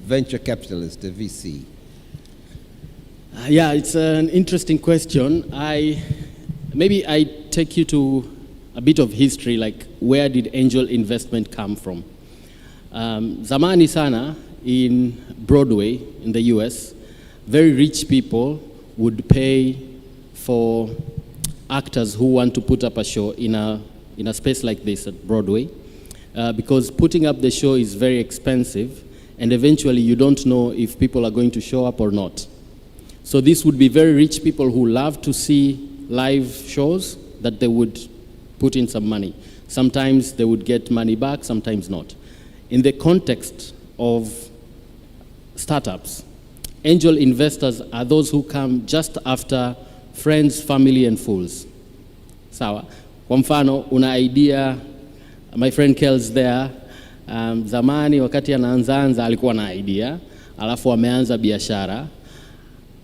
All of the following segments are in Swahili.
venture capitalist, a VC? Yeah, it's an interesting question. Maybe I take you to a bit of history, like where did angel investment come from? Zamani sana, in Broadway in the US, very rich people would pay for actors who want to put up a show in a space like this at Broadway, because putting up the show is very expensive, and eventually you don't know if people are going to show up or not. So this would be very rich people who love to see live shows that they would put in some money. Sometimes they would get money back, sometimes not. In the context of startups, angel investors are those who come just after friends, family, and fools. Sawa. Kwa mfano, una idea, my friend Kel's there, zamani wakati anaanza alikuwa na idea, alafu ameanza biashara,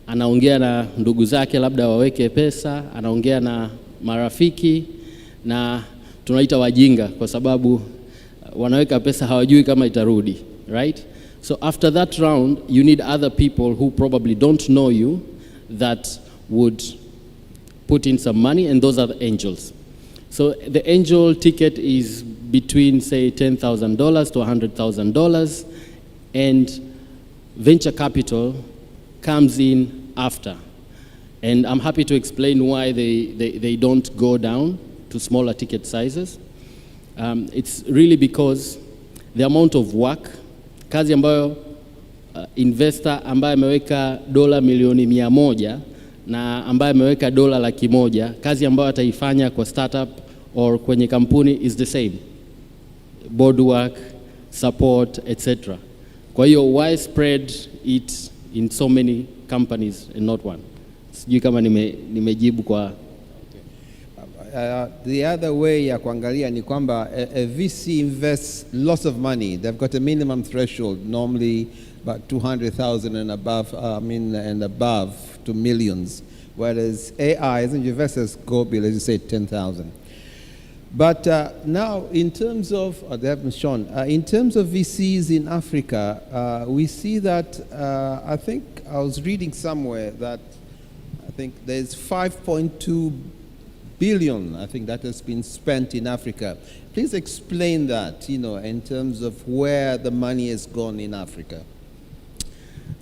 anaongea na ndugu zake labda waweke pesa, anaongea na marafiki, na tunaita wajinga kwa sababu wanaweka pesa hawajui kama itarudi, right? So after that round, you need other people who probably don't know you that would put in some money, and those are the angels. So the angel ticket is between, say, $10,000 to $100,000, and venture capital comes in after. And I'm happy to explain why they don't go down to smaller ticket sizes. It's really because the amount of work, kazi ambayo investor ambaye ameweka dola milioni 100 na ambaye ameweka dola 100,000, kazi ambayo ataifanya kwa startup or kwenye kampuni is the same. Board work, support, etc. Kwa hiyo why spread it in so many companies and not one? Sijui kama nimejibu kwa. The other way ya kuangalia ni kwamba a VC invests lots of money. They've got a minimum threshold, normally about 200,000 and above, and above to millions. Whereas AIs and investors go below, as you say, 10,000. But now, in terms of, they haven't shown, in terms of VCs in Africa, we see that, I think I was reading somewhere that I think there's 5.2 billion, I think, that has been spent in Africa. Please explain that, in terms of where the money has gone in Africa.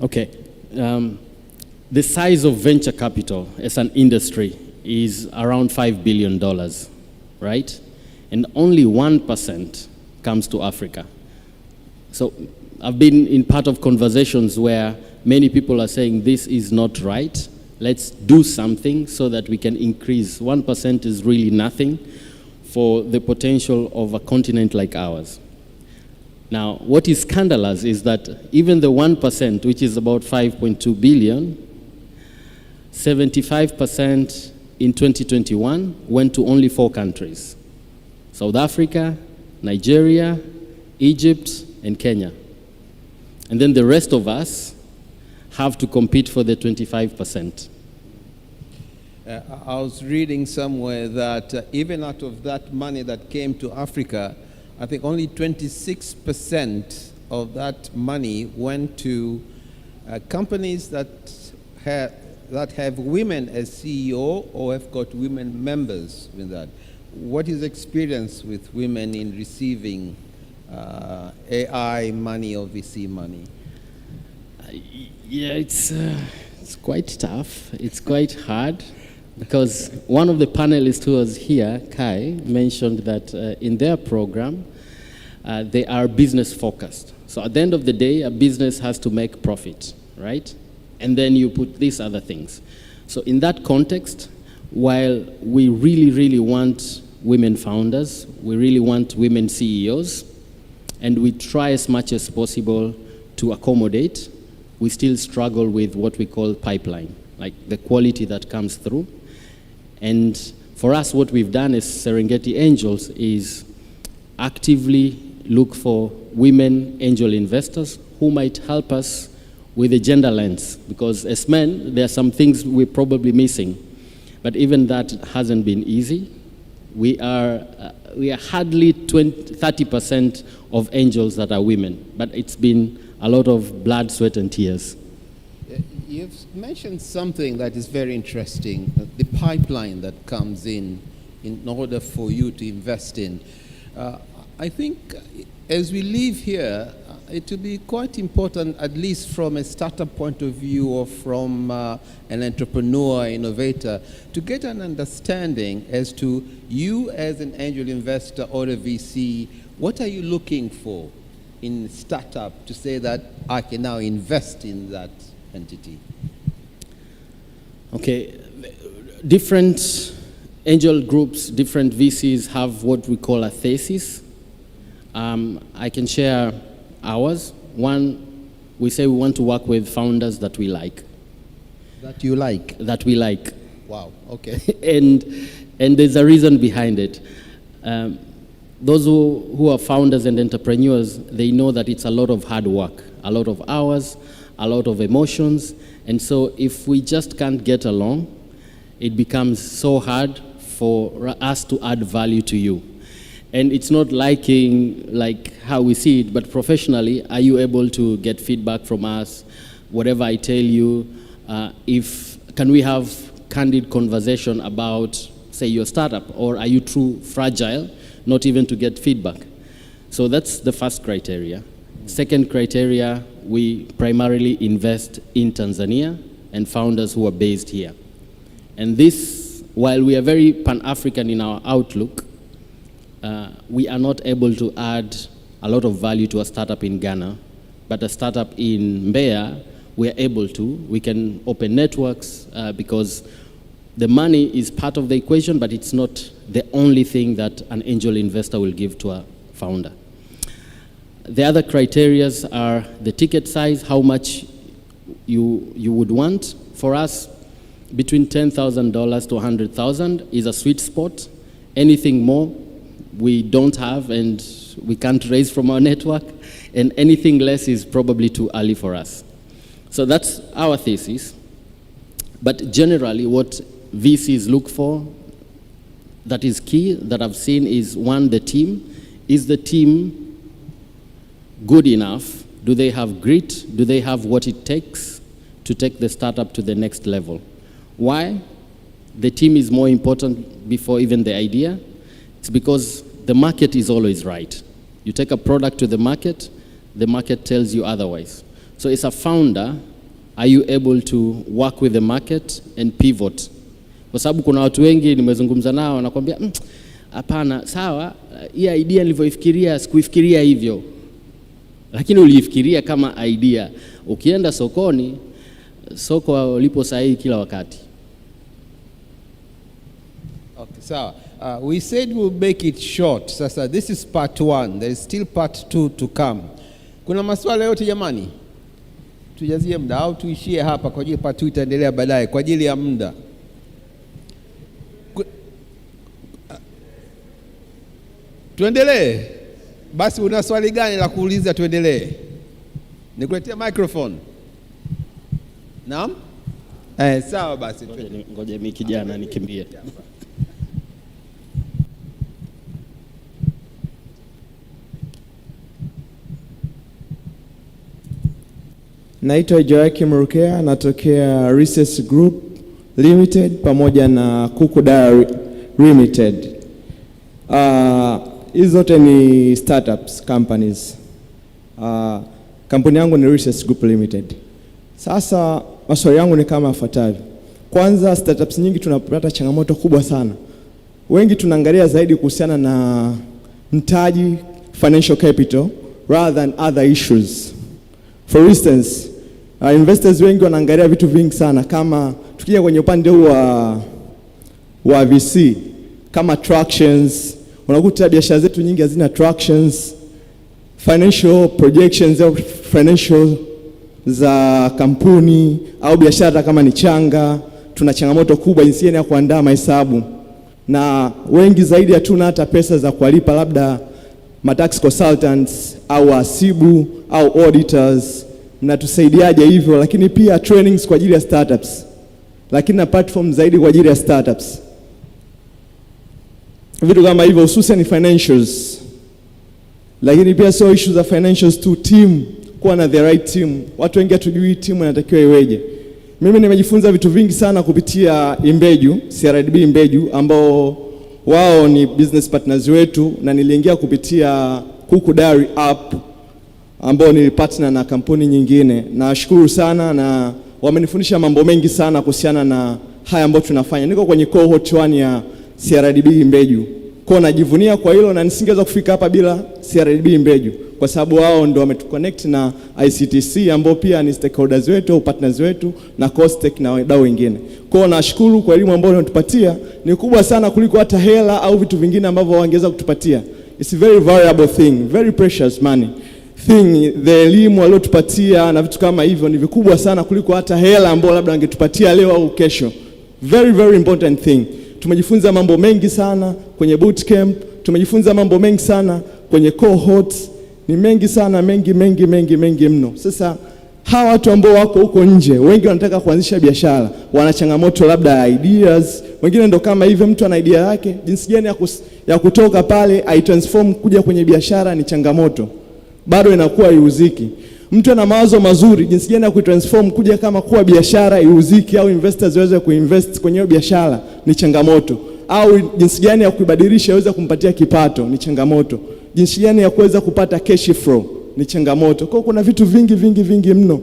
Okay. The size of venture capital as an industry is around $5 billion, right? And only 1% comes to Africa. So I've been in part of conversations where many people are saying this is not right. Let's do something so that we can increase. 1% is really nothing for the potential of a continent like ours. Now, what is scandalous is that even the 1%, which is about 5.2 billion, 75% in 2021 went to only 4 countries: South Africa, Nigeria, Egypt, and Kenya. And then the rest of us have to compete for the 25%. I was reading somewhere that even out of that money that came to Africa, I think only 26% of that money went to companies that have women as CEO or have got women members with that. What is experience with women in receiving AI money or VC money? Yeah, it's quite tough. It's quite hard because one of the panelists who was here, Kai, mentioned that in their program, they are business focused. So at the end of the day, a business has to make profit, right? And then you put these other things. So in that context, while we really, really want women founders, we really want women CEOs, and we try as much as possible to accommodate, we still struggle with what we call pipeline, like the quality that comes through. And for us, what we've done as Serengeti Angels is actively look for women angel investors who might help us with a gender lens, because as men, there are some things we're probably missing. But even that hasn't been easy. We are hardly 30% of angels that are women, but it's been a lot of blood, sweat, and tears. You've mentioned something that is very interesting, the pipeline that comes in order for you to invest in. I think as we live here, it will be quite important, at least from a startup point of view or from an entrepreneur, innovator, to get an understanding as to you as an angel investor or a VC, what are you looking for in startup to say that I can now invest in that entity? Okay, different angel groups, different VCs have what we call a thesis. I can share ours. One, we say we want to work with founders that we like. That you like? That we like. Wow, okay. and there's a reason behind it. Those who are founders and entrepreneurs, they know that it's a lot of hard work, a lot of hours, a lot of emotions. And so if we just can't get along, it becomes so hard for us to add value to you. And it's not liking like how we see it, but professionally, are you able to get feedback from us? Whatever I tell you, can we have candid conversation about, say, your startup, or are you too fragile not even to get feedback? So that's the first criteria. Second criteria, we primarily invest in Tanzania and founders who are based here. And this, while we are very Pan-African in our outlook, we are not able to add a lot of value to a startup in Ghana, but a startup in Mbeya, we are able to. We can open networks because the money is part of the equation, but it's not the only thing that an angel investor will give to a founder. The other criteria are the ticket size, how much you would want. For us, between $10,000 to $100,000 is a sweet spot. Anything more, we don't have and we can't raise from our network, and anything less is probably too early for us. So that's our thesis. But generally, what VCs look for that is key that I've seen is, one, the team. Is the team good enough? Do they have grit? Do they have what it takes to take the startup to the next level? Why? The team is more important before even the idea. It's because the market is always right. You take a product to the market tells you otherwise. So as a founder, are you able to work with the market and pivot? Kwa sababu kuna watu wengi nimezungumza nao wanakuambia hapana, sawa, hii idea nilivyoifikiria sikuifikiria hivyo. Lakini uliifikiria kama idea. Ukienda sokoni, soko lipo sahihi kila wakati. Okay, sawa. We said we'll make it short. Sasa this is part 1. There is still part 2 to come. Kuna maswala yote jamani? Tujazie muda au tuishie hapa kwa ajili part 2 itaendelea baadaye kwa ajili ya muda. Tuendelee. Basi una swali gani la kuuliza tuendelee? Nikuletea microphone. Naam? Sawa basi. Ngoja mimi kijana nikimbie. Naitwa Joachim Rukea, natokea Research Group Limited pamoja na Kuku Diary Limited. Hizo zote ni startups companies. Kampuni yangu ni Research Group Limited. Sasa maswali yangu ni kama yafuatavyo. Kwanza, startups nyingi tunapata changamoto kubwa sana. Wengi tunaangalia zaidi kuhusiana na mtaji, financial capital, rather than other issues. For instance, investors wengi wanaangalia vitu vingi sana, kama tukija kwenye upande wa VC, kama tractions. Unakuta biashara zetu nyingi hazina tractions, financial projections au financial za kampuni au biashara kama ni changa. Tuna changamoto kubwa jinsi ya kuandaa mahesabu, na wengi zaidi hatuna hata pesa za kuwalipa labda tax consultants au wasibu au auditors. Mnatusaidiaje hivyo? Lakini pia trainings kwa ajili ya startups, lakini na platform zaidi kwa ajili ya startups. Vitu kama hivyo, hususan financials. Lakini pia so issues za financials to team kuwa na the right team. Watu wengi hatujui timu inatakiwa iweje. Mimi nimejifunza vitu vingi sana kupitia Imbeju, CRDB Imbeju, ambao wao ni business partners wetu, na niliingia kupitia Kuku Diary app ambao ni partner na kampuni nyingine. Nashukuru sana na wamenifundisha mambo mengi sana kuhusiana na haya ambayo tunafanya. Niko kwenye cohort 1 ya CRDB Imbeju. Kwa najivunia kwa hilo, na nisingeweza kufika hapa bila CRDB Imbeju, kwa sababu wao ndio wametuconnect na ICTC ambao pia ni stakeholders wetu au partners wetu, na Costech na wadau wengine. Kwa nashukuru kwa elimu ambayo wanatupatia, ni kubwa sana kuliko hata hela au vitu vingine ambavyo wangeweza kutupatia. It's a very valuable thing, very precious money thing. The elimu waliotupatia na vitu kama hivyo ni vikubwa sana kuliko hata hela ambayo labda wangetupatia leo au kesho. Very very important thing. Tumejifunza mambo mengi sana kwenye bootcamp, tumejifunza mambo mengi sana kwenye cohorts, ni mengi sana, mengi mno. Sasa hawa watu ambao wako huko nje, wengi wanataka kuanzisha biashara, wana changamoto labda ya ideas, wengine ndo kama hivyo, mtu ana idea yake, jinsi gani ya kutoka pale ai-transform kuja kwenye biashara ni changamoto, bado inakuwa iuziki. Mtu ana mawazo mazuri, jinsi gani ya kutransform kuja kama kuwa biashara iuziki, au investors waweze kuinvest kwenye hiyo biashara ni changamoto, au jinsi gani ya kuibadilisha iweze kumpatia kipato ni changamoto, jinsi gani ya kuweza kupata cash flow ni changamoto. Kwa kuna vitu vingi mno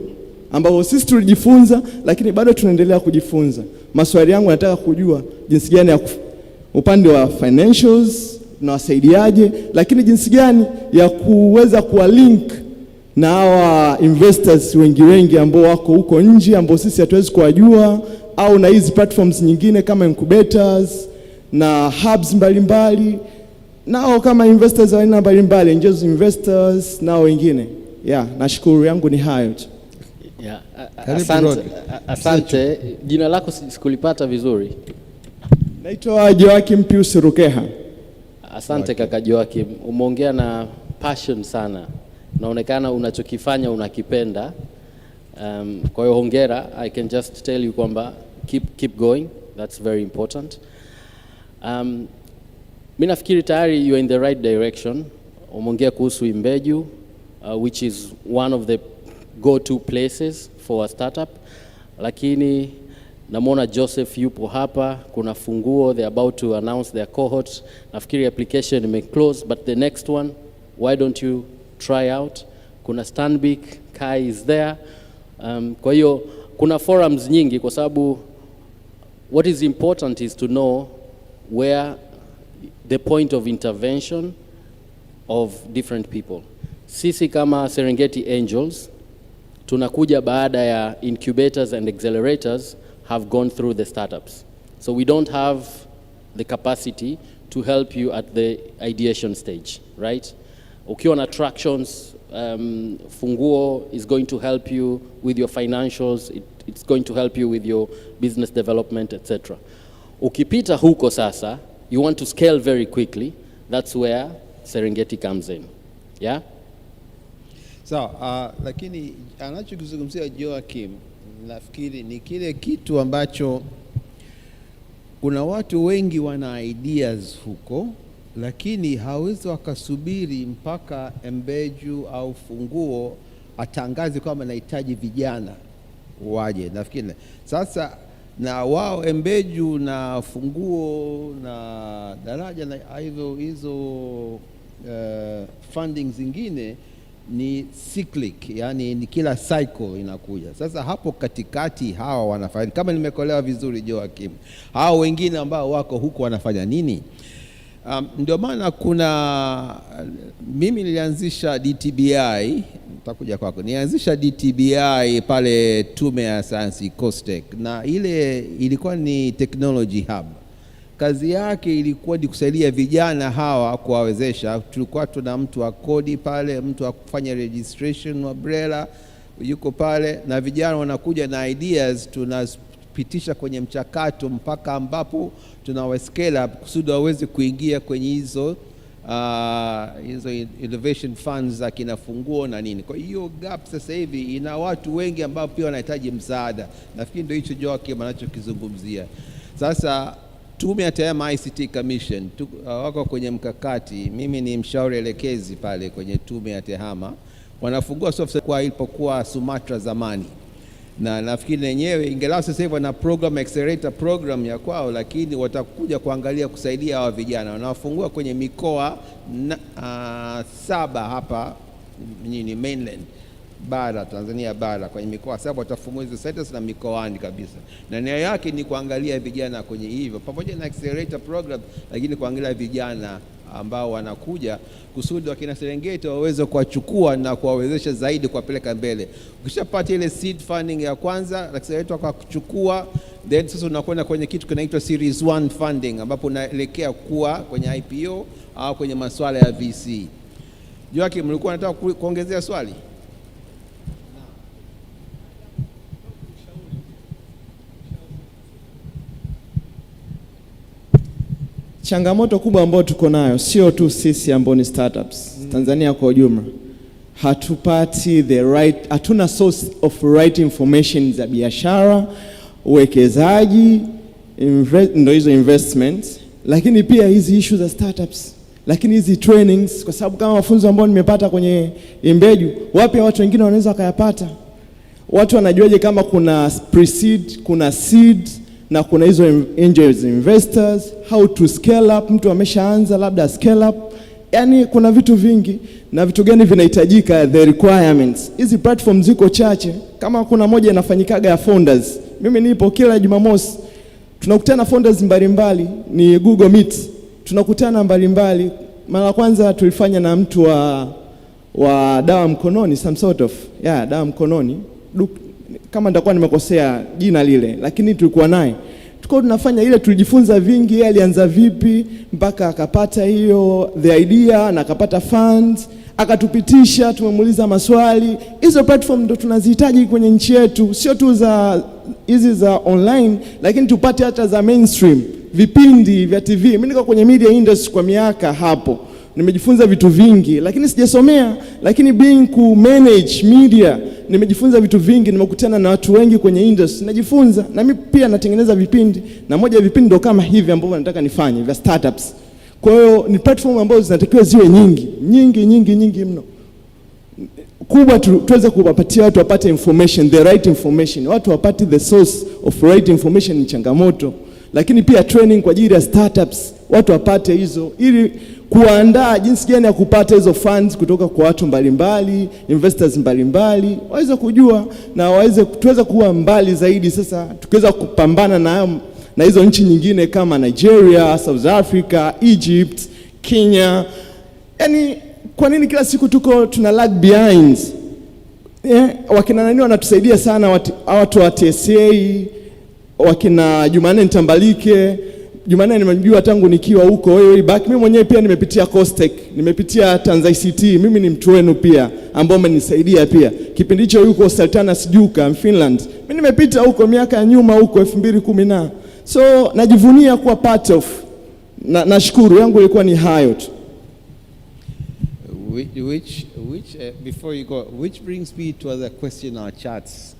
ambao sisi tulijifunza, lakini bado tunaendelea kujifunza. Maswali yangu nataka kujua jinsi gani ya upande wa financials na wasaidiaje, lakini jinsi gani ya kuweza kuwa link na hawa investors wengi ambao wako huko nje ambao sisi hatuwezi kuwajua, au na hizi platforms nyingine kama incubators na hubs mbalimbali, nao kama investors wa aina mbalimbali, angels investors nao wengine. Nashukuru, yangu ni hayo tu. Asante. Jina lako sikulipata vizuri. Naitwa Joakim Pius Rukeha. Asante kaka Joakim, umeongea na passion sana. Naonekana unachokifanya unakipenda. Kwa hiyo hongera. I can just tell you kwamba keep going. That's very important. Mimi nafikiri tayari you are in the right direction. Umeongea kuhusu Imbeju, which is one of the go-to places for a startup. Lakini namwona Joseph yupo hapa, kuna Funguo, they're about to announce their cohort. Nafikiri application ime close, but the next one, why don't you try out? Kuna Stanbic, Kai is there. Kwa hiyo kuna forums nyingi, kwa sababu what is important is to know where the point of intervention of different people. Sisi kama Serengeti Angels tunakuja baada ya incubators and accelerators have gone through the startups. So we don't have the capacity to help you at the ideation stage, right? Ukiwa na tractions, Funguo is going to help you with your financials, it's going to help you with your business development, etc. Ukipita huko sasa, you want to scale very quickly, that's where Serengeti comes in. Yeah? Lakini anachokizungumzia Joakim, nafikiri ni kile kitu ambacho kuna watu wengi wana ideas huko, lakini hawezi wakasubiri mpaka Imbeju au Funguo atangaze kwamba anahitaji vijana waje. Nafikiri sasa na wao Imbeju na Funguo na Daraja na hizo funding zingine ni cyclic, yani ni kila cycle inakuja. Sasa hapo katikati hawa wanafanya, kama nimekolewa vizuri Joakim, hao wengine ambao wako huko wanafanya nini? Ndio maana mimi nilianzisha DTBI, nitakuja kwako. Nilianzisha DTBI pale Tume ya Sayansi Costech, na ile ilikuwa ni technology hub. Kazi yake ilikuwa ni kusaidia vijana hawa, kuwawezesha. Tulikuwa tuna mtu wa kodi pale, mtu wa kufanya registration wa BRELA yuko pale, na vijana wanakuja na ideas, tunapitisha kwenye mchakato mpaka ambapo tunawa scale up kusudi waweze kuingia kwenye hizo innovation funds za kina Funguo na nini. Kwa hiyo gap sasa hivi ina watu wengi ambao pia wanahitaji msaada. Nafikiri ndio hicho Joakim anachokizungumzia. Sasa Tume ya Tehama ICT Commission wako kwenye mkakati. Mimi ni mshauri elekezi pale kwenye Tume ya Tehama wanafungua software kwa ilipokuwa Sumatra zamani, na nafikiri wenyewe ingalau sasa hivi wana program accelerator program ya kwao, lakini watakuja kuangalia kusaidia hawa vijana. Wanafungua kwenye mikoa 7 hapa nini mainland bara, Tanzania bara, kwenye mikoa 7 watafungua hizo centers na mikoani kabisa, na nia yake ni kuangalia vijana kwenye hivyo pamoja na accelerator program, lakini kuangalia vijana ambao wanakuja kusudi wakina Serengeti waweze kuwachukua na kuwawezesha zaidi kuwapeleka mbele. Ukishapata ile seed funding ya kwanza, accelerator kwa kuchukua, then sasa unakwenda kwenye kitu kinaitwa series 1 funding, ambapo unaelekea kuwa kwenye IPO au kwenye masuala ya VC. Joakim, mlikuwa nataka kuongezea swali? Changamoto kubwa ambayo tuko nayo sio tu sisi ambao ni startups, Tanzania kwa ujumla, hatupati hatuna source of right information za biashara, uwekezaji, ndio hizo investments, lakini pia hizi issue za startups, lakini hizi trainings, kwa sababu kama mafunzo ambayo nimepata kwenye Imbeju, wapi watu wengine wanaweza kuyapata? Watu wanajuaje kama kuna pre-seed, kuna seed na kuna hizo angels investors, how to scale up, mtu ameshaanza labda scale up, yani kuna vitu vingi na vitu gani vinahitajika, the requirements. Hizi platforms ziko chache, kama kuna moja inafanyikaga ya founders, mimi nipo kila Jumamosi, tunakutana founders mbalimbali, ni Google Meet, tunakutana mbalimbali. Mara kwanza tulifanya na mtu wa dawa mkononi, some sort of dawa mkononi, kama nitakuwa nimekosea jina lile, lakini tulikuwa naye, tulikuwa tunafanya ile, tulijifunza vingi, yeye alianza vipi mpaka akapata hiyo the idea na akapata funds, akatupitisha, tumemuuliza maswali. Hizo platform ndo tunazihitaji kwenye nchi yetu, sio tu za hizi za online, lakini tupate hata za mainstream, vipindi vya TV. Mimi niko kwenye media industry kwa miaka hapo, nimejifunza vitu vingi, lakini sijasomea, lakini being ku manage media nimejifunza vitu vingi, nimekutana na watu wengi kwenye industry, najifunza, na mimi pia natengeneza vipindi, na moja ya vipindi ndo kama hivi ambavyo nataka nifanye vya startups. Kwa hiyo ni platform ambazo zinatakiwa ziwe nyingi mno, kubwa tuweze kuwapatia watu wapate information, the right information, watu wapate the source of right information ni changamoto, lakini pia training kwa ajili ya startups, watu wapate hizo, ili kuandaa jinsi gani ya kupata hizo funds kutoka kwa watu mbalimbali, investors mbalimbali, waweze kujua na tuweze kuwa mbali zaidi. Sasa tukiweza kupambana na hizo nchi nyingine kama Nigeria, South Africa, Egypt, Kenya. Yani kwa nini kila siku tuna lag behind? Wakina nani wanatusaidia sana, watu wa TSA, wakina Jumanne Ntambalike. Jumanne nimemjua tangu nikiwa huko way back. Mimi mwenyewe pia nimepitia Costech, nimepitia Tanzania ICT. Mimi ni mtu wenu pia ambao mmenisaidia pia. Kipindi hicho yuko Sultana Sijuka Finland. Mimi nimepita huko miaka ya nyuma huko 2010. So najivunia kuwa part of. Nashukuru yangu ilikuwa ni hayo tu. Before you go, which brings me to other question on our charts.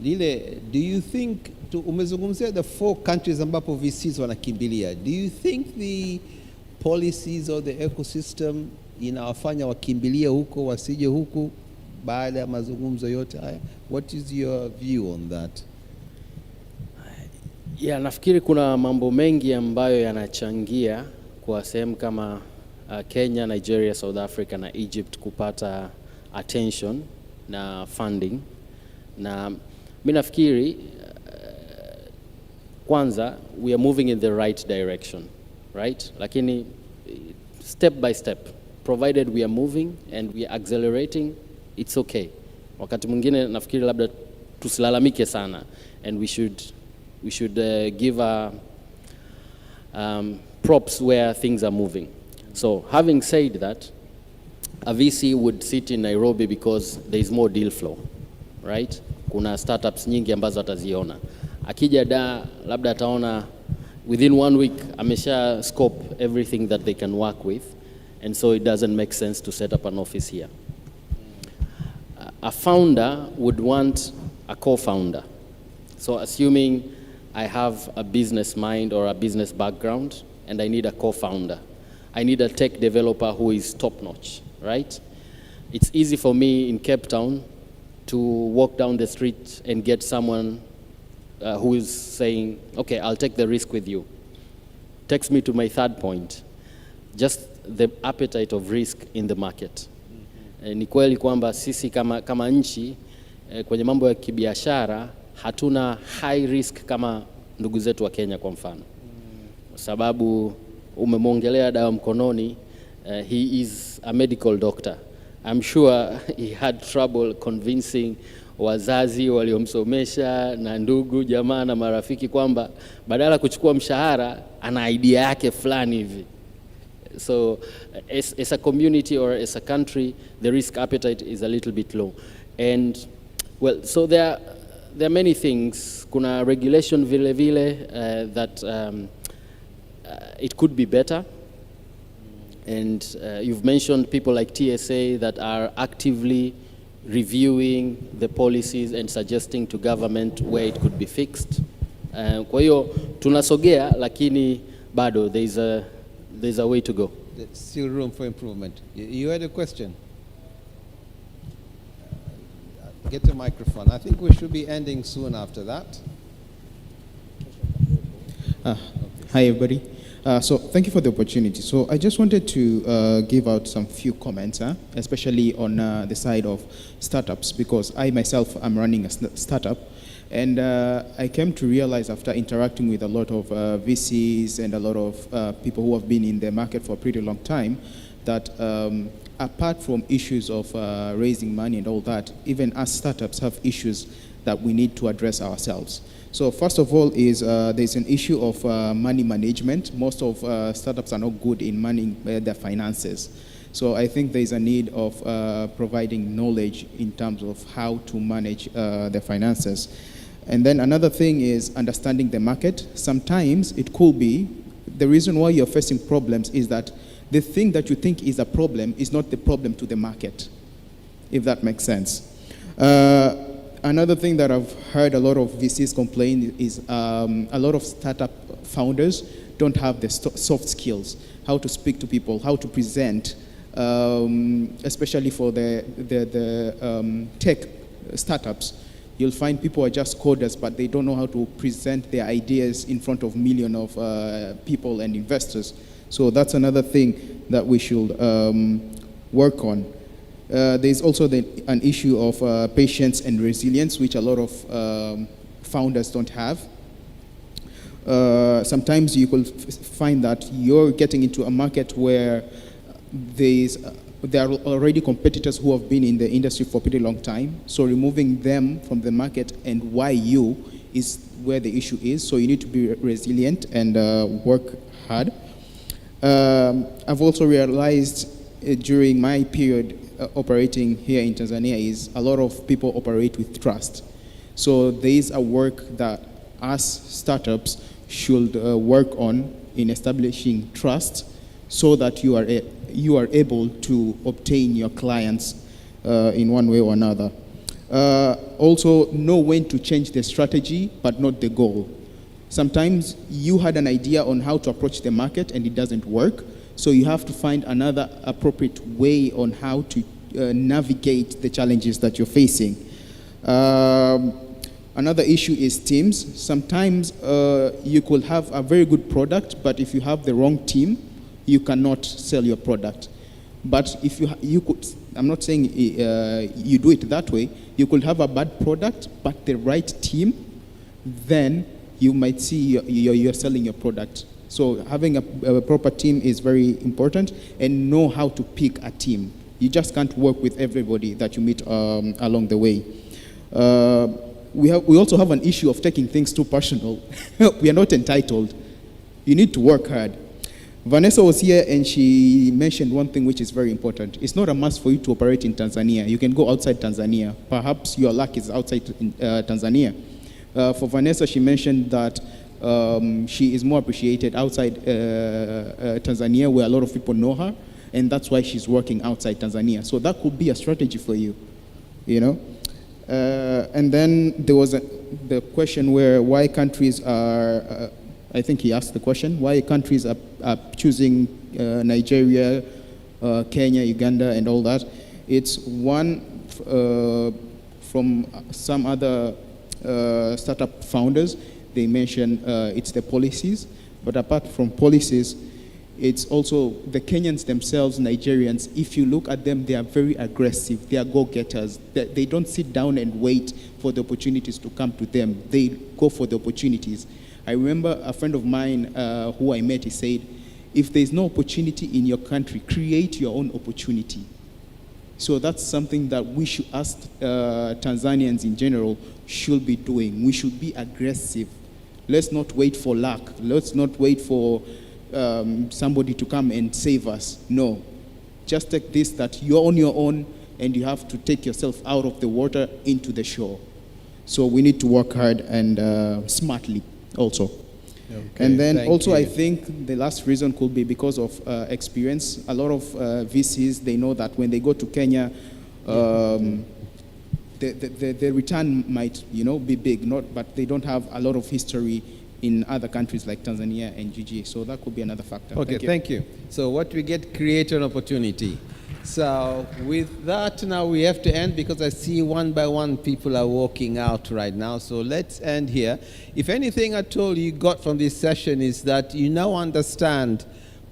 Lile, do you think, umezungumzia the 4 countries ambapo VCs wanakimbilia. Do you think the policies or the ecosystem inawafanya wakimbilie huko wasije huku baada ya mazungumzo yote haya? What is your view on that? Nafikiri kuna mambo mengi ambayo yanachangia kwa sehemu kama Kenya, Nigeria, South Africa na Egypt kupata attention na funding. Na mimi nafikiri kwanza we are moving in the right direction, right? Lakini step by step, provided we are moving and we are accelerating, it's okay. Wakati mwingine nafikiri labda tusilalamike sana, and we should give props where things are moving. So having said that, a VC would sit in Nairobi because there is more deal flow, right? Kuna startups nyingi ambazo ataziona. Akija labda ataona within 1 week amesha scope everything that they can work with, and so it doesn't make sense to set up an office here. A founder would want a co-founder. So assuming I have a business mind or a business background and I need a co-founder, I need a tech developer who is top-notch, right? It's easy for me in Cape Town to walk down the street and get someone who is saying, okay, I'll take the risk with you. Takes me to my third point, just the appetite of risk in the market. Ni kweli kwamba sisi kama nchi kwenye mambo ya kibiashara hatuna high risk kama ndugu zetu wa Kenya kwa mfano. Sababu umemwongelea dawa mkononi, he is a medical doctor. I'm sure he had trouble convincing wazazi waliomsomesha na ndugu jamaa na marafiki kwamba badala kuchukua mshahara ana idea yake fulani hivi. So as a community or as a country, the risk appetite is a little bit low. And well, so there are many things. Kuna regulation vile vile that it could be better. And you've mentioned people like TSA that are actively reviewing the policies and suggesting to government where it could be fixed. Kwa hiyo tunasogea, lakini bado there's a way to go. There's still room for improvement. You had a question? Get a microphone. I think we should be ending soon after that. Hi, everybody. So thank you for the opportunity. So I just wanted to give out some few comments, especially on the side of startups, because I myself am running a startup. And I came to realize after interacting with a lot of VCs and a lot of people who have been in the market for a pretty long time, that apart from issues of raising money and all that, even as startups have issues that we need to address ourselves. So first of all is there's an issue of money management. Most of startups are not good in managing their finances. So I think there's a need of providing knowledge in terms of how to manage their finances. And then another thing is understanding the market. Sometimes it could be the reason why you're facing problems is that the thing that you think is a problem is not the problem to the market, if that makes sense. Another thing that I've heard a lot of VCs complain is a lot of startup founders don't have the soft skills, how to speak to people, how to present, especially for the tech startups. You'll find people are just coders, but they don't know how to present their ideas in front of millions of people and investors. So that's another thing that we should work on. There's also an issue of patience and resilience, which a lot of founders don't have. Sometimes you could find that you're getting into a market where there are already competitors who have been in the industry for a pretty long time. So removing them from the market and why you is where the issue is. So you need to be resilient and work hard. I've also realized during my period operating here in Tanzania is a lot of people operate with trust. So there is a work that us startups should work on in establishing trust so that you are able to obtain your clients in one way or another. Also know when to change the strategy but not the goal. Sometimes you had an idea on how to approach the market and it doesn't work. So you have to find another appropriate way on how to navigate the challenges that you're facing. Another issue is teams. Sometimes you could have a very good product, but if you have the wrong team, you cannot sell your product. But if you could, I'm not saying you do it that way, you could have a bad product, but the right team, then you might see you're selling your product. So having a proper team is very important, and know how to pick a team. You just can't work with everybody that you meet along the way. We also have an issue of taking things too personal. We are not entitled. You need to work hard. Vanessa was here and she mentioned one thing which is very important. It's not a must for you to operate in Tanzania. You can go outside Tanzania. Perhaps your luck is outside Tanzania. For Vanessa, she mentioned that she is more appreciated outside Tanzania, where a lot of people know her, and that's why she's working outside Tanzania. So that could be a strategy for you, you know. And then there was the question why countries are, I think he asked the question, why countries are choosing Nigeria, Kenya, Uganda, and all that. It's one from some other startup founders. They mention it's the policies, but apart from policies, it's also the Kenyans themselves, Nigerians. If you look at them, they are very aggressive. They are go-getters. They don't sit down and wait for the opportunities to come to them. They go for the opportunities. I remember a friend of mine who I met, he said, if there's no opportunity in your country, create your own opportunity. So that's something that we should, as Tanzanians in general, should be doing. We should be aggressive. Let's not wait for luck. Let's not wait for somebody to come and save us. No. Just take this, that you're on your own and you have to take yourself out of the water into the shore. So we need to work hard and smartly also. Okay, and then also you. I think the last reason could be because of experience. A lot of VCs, they know that when they go to Kenya, the return might, be big, but they don't have a lot of history in other countries like Tanzania and GG. So that could be another factor. Okay, thank you. So what we get, create an opportunity. So with that, now we have to end because I see one by one people are walking out right now. So let's end here. If anything at all you got from this session is that you now understand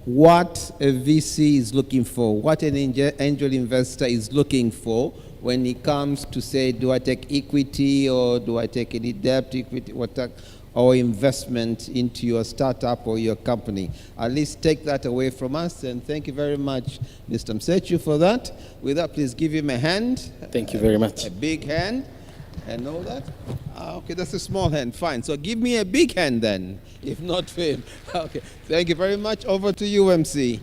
what a VC is looking for, what an angel investor is looking for when it comes to say, do I take equity or do I take any debt, equity, or investment into your startup or your company. At least take that away from us, and thank you very much, Mr. Msechu, for that. With that, please give him a hand. Thank you very much. A big hand, and all that. Okay, that's a small hand, fine. So give me a big hand then, if not for him. Okay, thank you very much. Over to you, MC.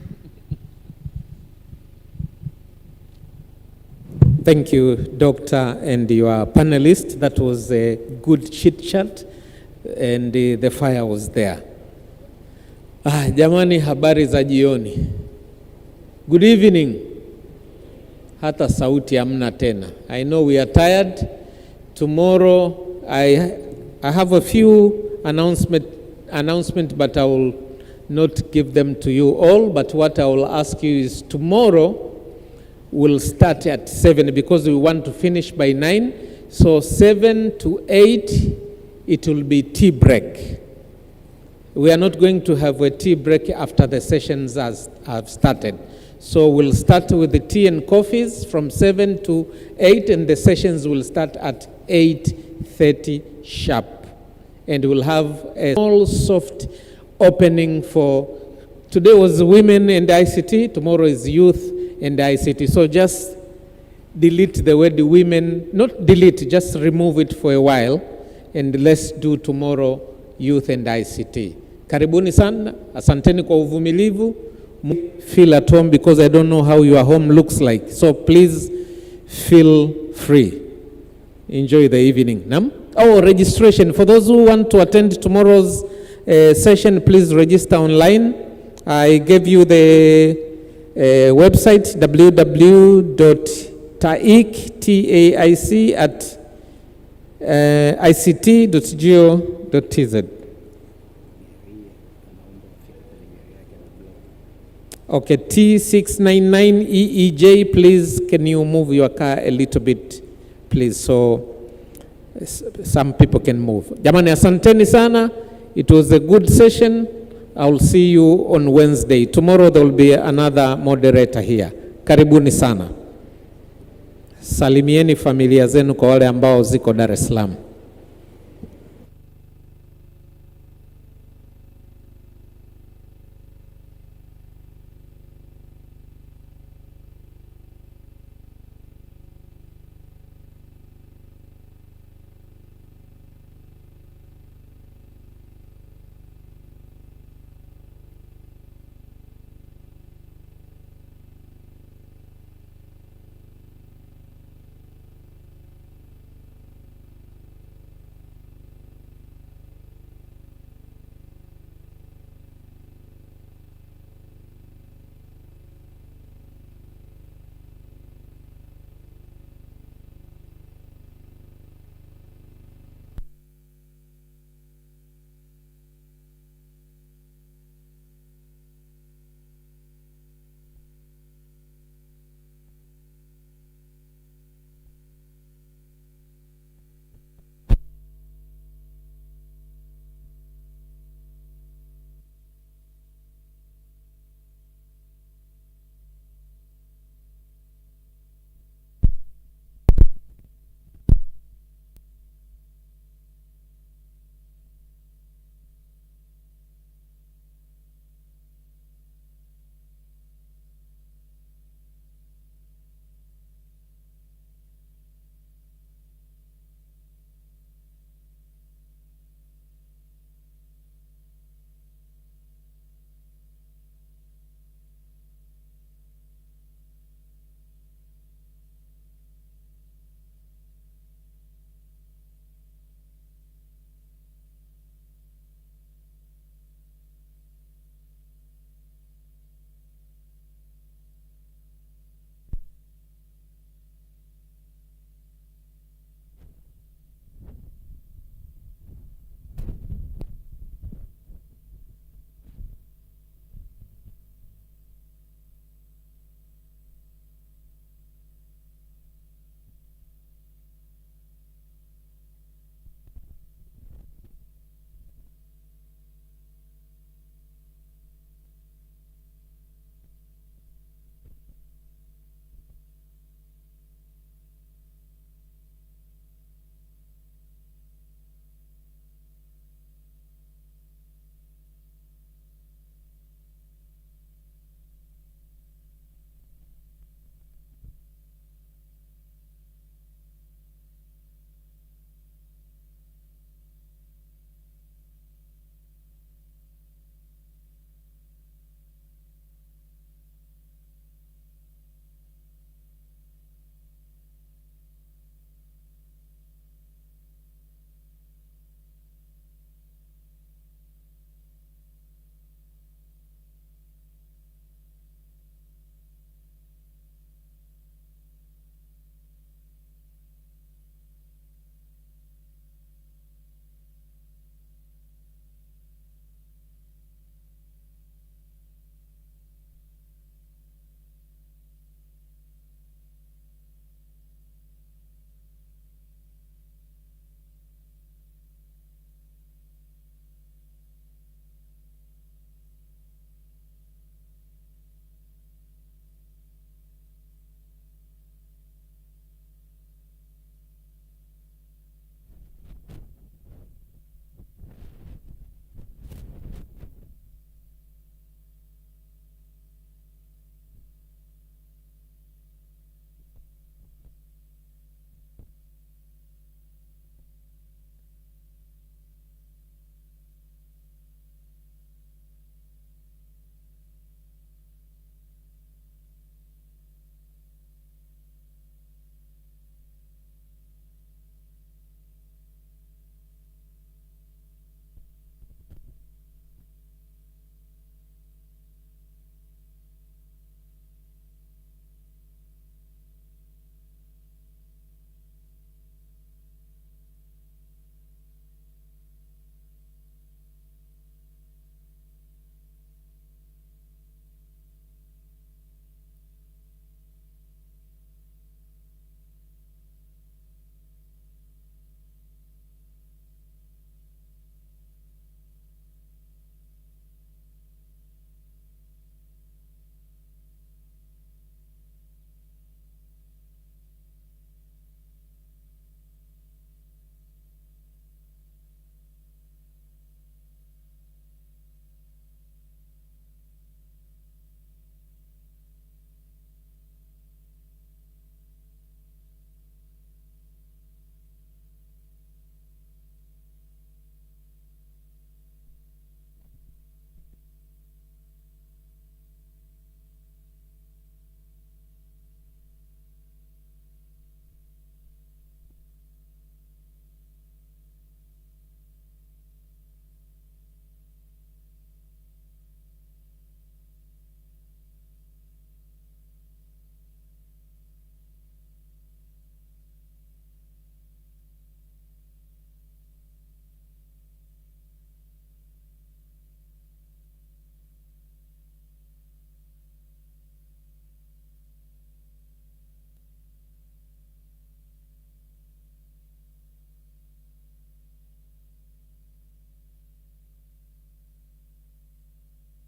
Thank you, Doctor, and your panelists. That was a good chit-chat. And the fire was there. Jamani, habari za jioni. Good evening. Hata sauti hamna tena. I know we are tired. Tomorrow I have a few announcement, but I will not give them to you all. But what I will ask you is tomorrow we'll start at 7 because we want to finish by 9. So 7 to 8. It will be tea break. We are not going to have a tea break after the sessions have started. So we'll start with the tea and coffees from 7 to 8, and the sessions will start at 8:30 sharp. And we'll have a small soft opening for, today was women and ICT, tomorrow is youth and ICT. So just delete the word women, not delete, just remove it for a while. And let's do tomorrow youth and ICT. Karibuni sana, asanteni kwa uvumilivu. Feel at home because I don't know how your home looks like. So please feel free. Enjoy the evening. Oh, registration. For those who want to attend tomorrow's session, please register online. I gave you the website, www.taic ict.go.tz. Okay, T699EEJ, please, can you move your car a little bit, please, so some people can move. Jamani, asanteni sana. It was a good session. I will see you on Wednesday. Tomorrow there will be another moderator here. Karibuni sana. Salimieni familia zenu kwa wale ambao ziko Dar es Salaam.